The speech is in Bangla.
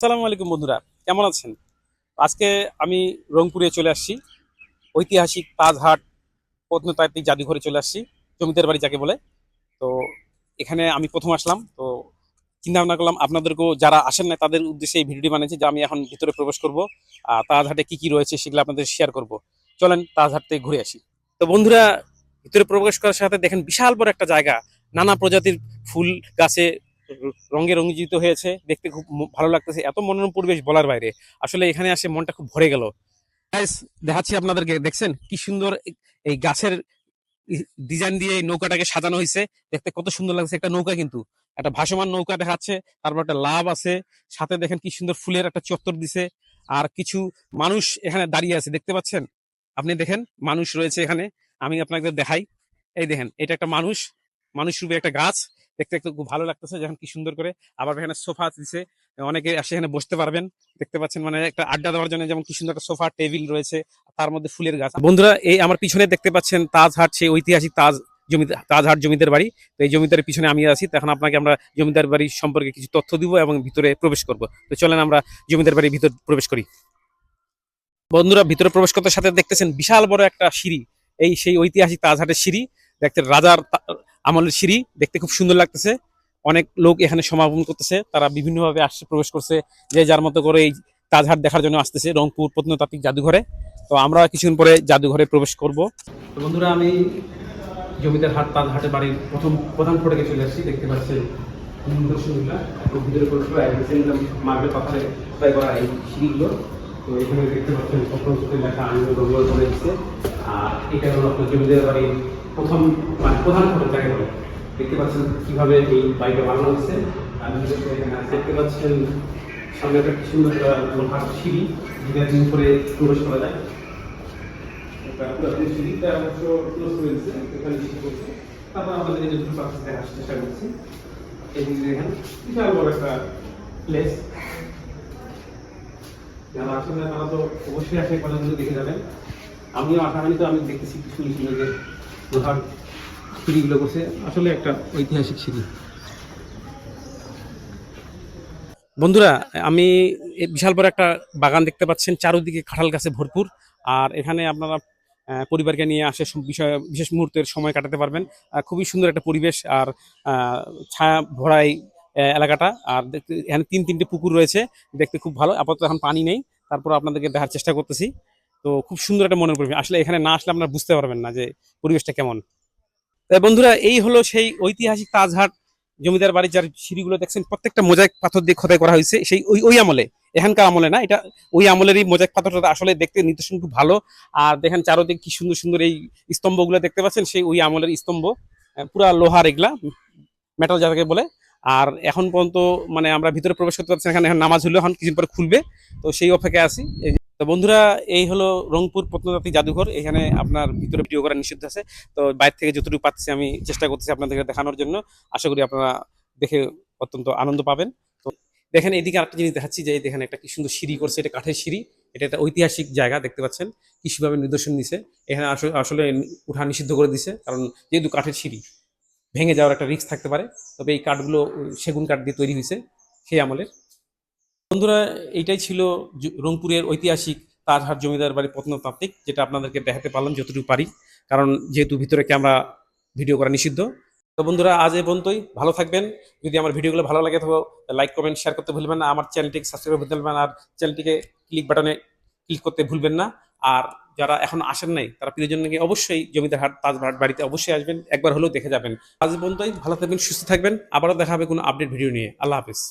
আসসালামু আলাইকুম বন্ধুরা, কেমন আছেন? আজকে আমি রংপুরে চলে আসছি। ঐতিহাসিক তাজহাট প্রত্নতাত্ত্বিক জাদুঘরে চলে আসছি, জমিদার বাড়ি যাকে বলে। তো এখানে আমি প্রথম আসলাম, তো চিন্তা ভাবনা করলাম আপনাদেরকেও যারা আসেন না তাদের উদ্দেশ্যে এই ভিডিওটি বানিয়েছি যে আমি এখন ভিতরে প্রবেশ করব, তাজহাটে কি কি রয়েছে সেগুলো আপনাদের শেয়ার করব। চলেন তাজহাট থেকে ঘুরে আসি। তো বন্ধুরা, ভিতরে প্রবেশ করার সাথে দেখেন বিশাল বড় একটা জায়গা, নানা প্রজাতির ফুল গাছে রঙে রঞ্জিত হয়েছে, দেখতে খুব ভালো লাগতেছে, এত মনোরম পরিবেশ বলার বাইরে। আসলে এখানে আসে মনটা খুব ভরে গেল। গাইস, দেখাচ্ছি আপনাদেরকে, দেখছেন কি সুন্দর এই গাছের ডিজাইন দিয়ে এই নৌকাটাকে সাজানো হয়েছে। দেখতে কত সুন্দর লাগছে, একটা নৌকা কিন্তু একটা ভাসমান নৌকা দেখাচ্ছে, তারপর একটা লাভ আছে, সাথে দেখেন কি সুন্দর ফুলের একটা চত্বর দিছে, আর কিছু মানুষ এখানে দাঁড়িয়ে আছে দেখতে পাচ্ছেন। আপনি দেখেন মানুষ রয়েছে এখানে, আমি আপনাকে দেখাই। এই দেখেন, এটা একটা মানুষ, মানুষ রূপে একটা গাছ, দেখতে একটু খুব ভালো লাগতেছে যখন কি সুন্দর করে। আবার এখানে সোফা দিছে, অনেকে আসে এখানে বসতে পারবেন, দেখতে পাচ্ছেন। মানে একটা আড্ডা দেওয়ার জন্য যেমন কি সুন্দর একটা সোফা টেবিল রয়েছে, তার মধ্যে ফুলের গাছ। বন্ধুরা, এই আমার পিছনে দেখতে পাচ্ছেন তাজহাট, সেই ঐতিহাসিক তাজহাট জমিদার বাড়ি। তো এই জমিদারের পিছনে আমি আছি। তখন আপনাকে আমরা জমিদার বাড়ি সম্পর্কে কিছু তথ্য দিব এবং ভিতরে প্রবেশ করব। তো চলেন আমরা জমিদার বাড়ির ভিতর প্রবেশ করি। বন্ধুরা, ভিতরে প্রবেশ করতে সাথে দেখতেছেন বিশাল বড় একটা সিঁড়ি, এই সেই ঐতিহাসিক তাজহাটের সিঁড়ি। দেখতে রাজার আমলের সিঁড়ি, দেখতে খুব সুন্দর লাগতেছে। অনেক লোক এখানে সমাগম করতেছে, তারা বিভিন্নভাবে আসছে, প্রবেশ করছে, যে যার মতো করে এই তাজহাট দেখার জন্য আসতেছে রংপুর প্রত্নতাত্ত্বিক জাদুঘরে। তো আমরা কিছুদিন পরে জাদুঘরে প্রবেশ করব। তো বন্ধুরা, আমি জমিদার হাট তাজহাটের বাড়ির প্রধান ফটকে চলে আসছি। দেখতে পাচ্ছেন ভিতরে প্রবেশ করে মার্বেল পাথরে খোদাই করা এই সিঁড়িগুলো। তো এখানে দেখতে পাচ্ছেন স্বপ্নসূত্রে লেখা আইন ব্যবহার করে দিচ্ছে। আর এটা হলো আপনার জমিদার বাড়ির প্রধান ফটক যাকে বলে। দেখতে পাচ্ছেন কিভাবে এই বাড়িটা বানানো হচ্ছে। আমি এখানে দেখতে পাচ্ছেন সামনে একটা কি সুন্দর লোহার সিঁড়ি, যেটা উপরে প্রবেশ করা যায়। সিঁড়িটা অবশ্য ক্লোজ করে দিচ্ছে, এখানে সিঁড়ি করছে। তারপর আমাদের এই যে দুটো পাশে দেখার চেষ্টা করছি। এই দেখেন বিশাল বড় একটা প্লেস, যারা আসেন না তারা তো অবশ্যই আসে, কলেজগুলো দেখে যাবেন। আমিও আসা হয়নি, তো আমি দেখতেছি শুনেছি যে লোহার সিঁড়িগুলো করছে, আসলে একটা ঐতিহাসিক সিঁড়ি। বন্ধুরা, আমি বিশাল বড় একটা বাগান দেখতে পাচ্ছেন, চারদিকে কাঁঠাল গাছে ভরপুর। আর এখানে আপনারা পরিবারকে নিয়ে আসে বিশেষ মুহূর্তের সময় কাটাতে পারবেন। খুবই সুন্দর একটা পরিবেশ, আর ছায়া ভরা এই এলাকাটা। আর দেখতে এখানে তিনটে পুকুর রয়েছে, দেখতে খুব ভালো। আপাতত এখন পানি নেই, তারপর আপনাদেরকে দেখার চেষ্টা করতেছি। তো খুব সুন্দর একটা মনের পরিবেশ, আসলে এখানে না আসলে আপনারা বুঝতে পারবেন না যে পরিবেশটা কেমন। তাই বন্ধুরা, এই হলো সেই ঐতিহাসিক তাজহাট জমিদার বাড়ি, যার সিঁড়িগুলো দেখছেন প্রত্যেকটা মোজাইক পাথর দিয়ে খোদাই করা হয়েছে। সেই ওই ওই আমলে, এখানকার আমলে না, এটা ওই আমলেরই মোজাইক পাথরটা। আসলে দেখতে নিদর্শন খুব ভালো। আর দেখেন চারদিকে কি সুন্দর সুন্দর এই স্তম্ভগুলো দেখতে পাচ্ছেন, সেই ওই আমলের স্তম্ভ, পুরা লোহার, এগুলা মেটাল যাকে বলে। আর এখন পর্যন্ত মানে আমরা ভিতরে প্রবেশ করতে পারছি না, এখানে নামাজ হলো, এখন কিছুদিন পরে খুলবে, তো সেই অপেক্ষায় আছি। তো বন্ধুরা, এই হলো রংপুর প্রত্নতাত্ত্বিক জাদুঘর। এখানে আপনার ভিতরে ভিডিও করা নিষিদ্ধ আছে। তো বাইরে থেকে যতটুকু পাচ্ছি আমি চেষ্টা করতেছি আপনাদেরকে দেখানোর জন্য। আশা করি আপনারা দেখে অত্যন্ত আনন্দ পাবেন। তো দেখেন, এদিকে আরেকটা জিনিস দেখাচ্ছি, যে দেখেন একটা কি সুন্দর সিঁড়ি করছে, এটা কাঠের সিঁড়ি। এটা একটা ঐতিহাসিক জায়গা, দেখতে পাচ্ছেন কৃষিভাবে নিদর্শন দিছে। এখানে আসলে উঠা নিষিদ্ধ করে দিছে, কারণ যেহেতু কাঠের সিঁড়ি, ভেঙে যাওয়ার একটা রিস্ক থাকতে পারে। তবে এই কাঠগুলো সেগুন কাঠ দিয়ে তৈরি হয়েছে সেই আমলের। বন্ধুরা, এইটাই ছিল রংপুরের ঐতিহাসিক তাজহাট জমিদার বাড়ি প্রত্নতাত্ত্বিক, যেটা আপনাদেরকে দেখাতে পারলাম যতটুকু পারি, কারণ যেহেতু ভিতরে ক্যামেরা ভিডিও করা নিষিদ্ধ। তো বন্ধুরা, আজ এই পর্যন্তই। ভালো থাকবেন। যদি আমার ভিডিওগুলো ভালো লাগে তো লাইক কমেন্ট শেয়ার করতে ভুলবেন না, আমার চ্যানেলটিকে সাবস্ক্রাইব করতে ভুলবেন না, আর চ্যানেলটিকে ক্লিক বাটনে ক্লিক করতে ভুলবেন না। আর যারা এখন আসেন নাই, তারা প্রিয়জন নাকি অবশ্যই জমিদার হাট তাজহাট বাড়িতে অবশ্যই আসবেন, একবার হলেও দেখে যাবেন। আজ এই পর্যন্তই। ভালো থাকবেন, সুস্থ থাকবেন। আবারও দেখা হবে কোনো আপডেট ভিডিও নিয়ে। আল্লাহ হাফিজ।